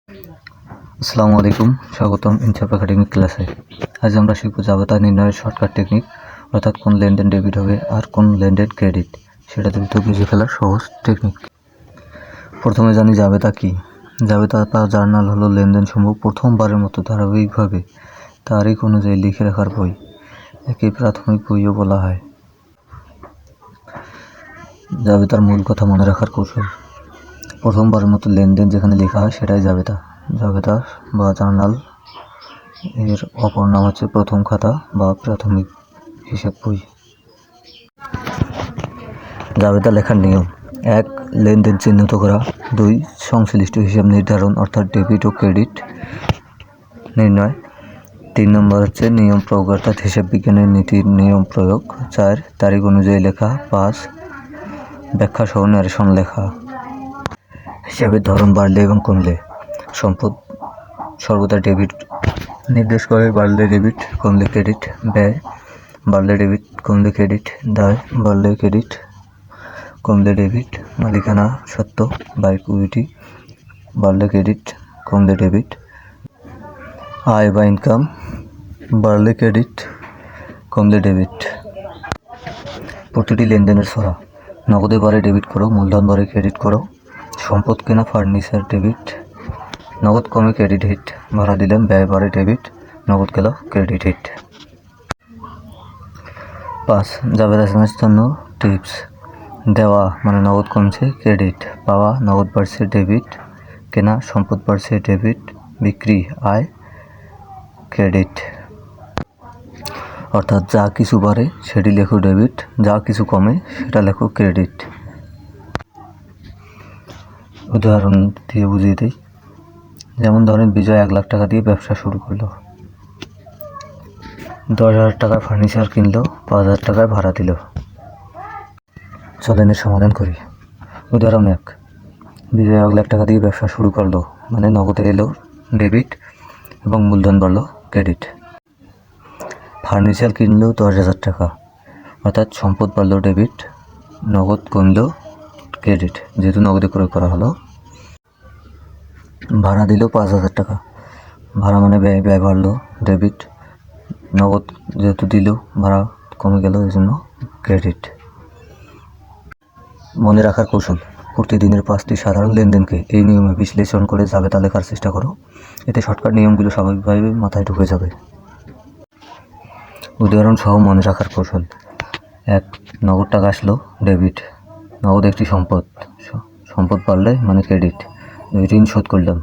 আসসালামু আলাইকুম, স্বাগতম ইনসাফ একাডেমিক ক্লাসে। আজ আমরা শিখব জাবেদা নির্ণয়ের শর্টকাট টেকনিক, অর্থাৎ কোন লেনদেন ডেবিট হবে আর কোন লেনদেন ক্রেডিট, সেটা দ্রুত বুঝে ফেলার সহজ টেকনিক। প্রথমে জানি জাবেদা কি। জাবেদা বা জার্নাল হলো লেনদেনসমূহ প্রথমবারের মতো ধারাবাহিকভাবে তারিখ অনুযায়ী লিখে রাখার বই। একে প্রাথমিক বইও বলা হয়। জাবেদার মূল কথা মনে রাখার কৌশল। প্রথমবারের মতো লেনদেন যেখানে লেখা হয় সেটাই জাবেদা। জাবেদা বা জার্নাল এর অপর নাম হচ্ছে প্রথম খাতা বা প্রাথমিক হিসাব বই। জাবেদা লেখার নিয়ম: 1. লেনদেন চিহ্নিত করা। 2. সংশ্লিষ্ট হিসাব নির্ধারণ, অর্থাৎ ডেবিট ও ক্রেডিট নির্ণয়। 3 নম্বর হচ্ছে নিয়ম প্রয়োগ, অর্থাৎ হিসাব বিজ্ঞানের নীতির নিয়ম প্রয়োগ। 4. তারিখ অনুযায়ী লেখা। 5. ব্যাখ্যা সহ ন্যারেশন লেখা। হিসাবের ধরন বাড়লে এবং কমলে। সম্পদ সর্বদা ডেবিট নির্দেশ করে, বাড়লে ডেবিট, কমলে ক্রেডিট। ব্যয় বাড়লে ডেবিট, কমলে ক্রেডিট। দায় বাড়লে ক্রেডিট, কমলে ডেবিট। মালিকানা সত্ত্ব বা ইকুইটি বাড়লে ক্রেডিট, কমলে ডেবিট। আয় বা ইনকাম বাড়লে ক্রেডিট, কমলে ডেবিট। প্রতিটি লেনদেনের ছড়া: নগদে বারে ডেবিট করো, মূলধন বারে ক্রেডিট করো। সম্পদ কেনা, ফার্নিচার ডেবিট, নগদ কমে ক্রেডিট হিট। ভাড়া দিলাম, ব্যয় বাড়ে ডেবিট, নগদ গেল ক্রেডিট হিট। 5. জাবেদা চেনার জন্য টিপস: দেওয়া মানে নগদ কমছে ক্রেডিট, পাওয়া নগদ বাড়ছে ডেবিট, কেনা সম্পদ বাড়ছে ডেবিট, বিক্রি আয় ক্রেডিট। অর্থাৎ যা কিছু বাড়ে সেটি লেখো ডেবিট, যা কিছু কমে সেটা লেখো ক্রেডিট। উদাহরণ দিয়ে বুঝিয়ে দিই। যেমন ধরেন, বিজয় 1 লাখ টাকা দিয়ে ব্যবসা শুরু করলো। 10,000 টাকায় ফার্নিচার কিনলো, 5,000 টাকায় ভাড়া দিল। চলেন এর সমাধান করি। উদাহরণ 1: বিজয় 1 লাখ টাকা দিয়ে ব্যবসা শুরু করলো, মানে নগদে এলো ডেবিট এবং মূলধন বাড়লো ক্রেডিট। ফার্নিচার কিনলো 10,000 টাকা, অর্থাৎ সম্পদ বাড়লো ডেবিট, নগদ কমলো ক্রেডিট, যেহেতু নগদে ক্রয় করা হলো। ভাড়া দিল 5,000 টাকা, ভাড়া মানে ব্যয় বাড়লো ডেবিট, নগদ যেহেতু দিল ভাড়া কমে গেল, এই জন্য ক্রেডিট। মনে রাখার কৌশল: প্রতিদিনের 5টি সাধারণ লেনদেনকে এই নিয়মে বিশ্লেষণ করে জাবেদা লেখার চেষ্টা করো। এতে শর্টকাট নিয়মগুলো স্বাভাবিকভাবে মাথায় ঢুকে যাবে। উদাহরণ সহ মনে রাখার কৌশল: 1. নগদ টাকা আসলো ডেবিট, নগদ একটি সম্পদ, সম্পদ বাড়লে মানে ক্রেডিট। 2. ঋণ শোধ করলাম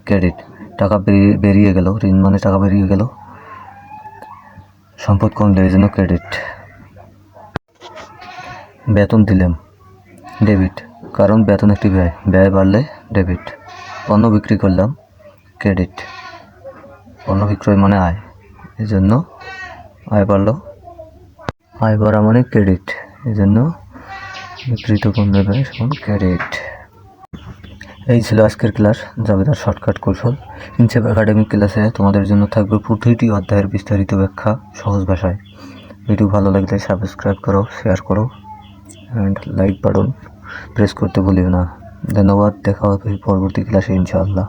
ক্রেডিট, টাকা বেরিয়ে গেল, ঋণ মানে টাকা বেরিয়ে গেল, সম্পদ কমলে এই জন্য ক্রেডিট। বেতন দিলাম ডেবিট, কারণ বেতন একটি ব্যয়, ব্যয় বাড়লে ডেবিট। পণ্য বিক্রি করলাম ক্রেডিট, পণ্য বিক্রয় মানে আয়, এই জন্য আয় বাড়লো, আয় বাড়া মানে ক্রেডিট, এই জন্য বিক্রিত পণ্যের ব্যয় সমান ক্রেডিট। এই ছিল আজকের ক্লাস, জাবেদার শর্টকাট কৌশল। ইনসাফ একাডেমিক ক্লাসে তোমাদের জন্য থাকবে প্রতিটি অধ্যায়ের বিস্তারিত ব্যাখ্যা সহজ ভাষায়। ভিডিও ভালো লাগলে সাবস্ক্রাইব করো, শেয়ার করো অ্যান্ড লাইক বাটন প্রেস করতে ভুলিও না। ধন্যবাদ, দেখা হবে পরবর্তী ক্লাসে ইনশাআল্লাহ।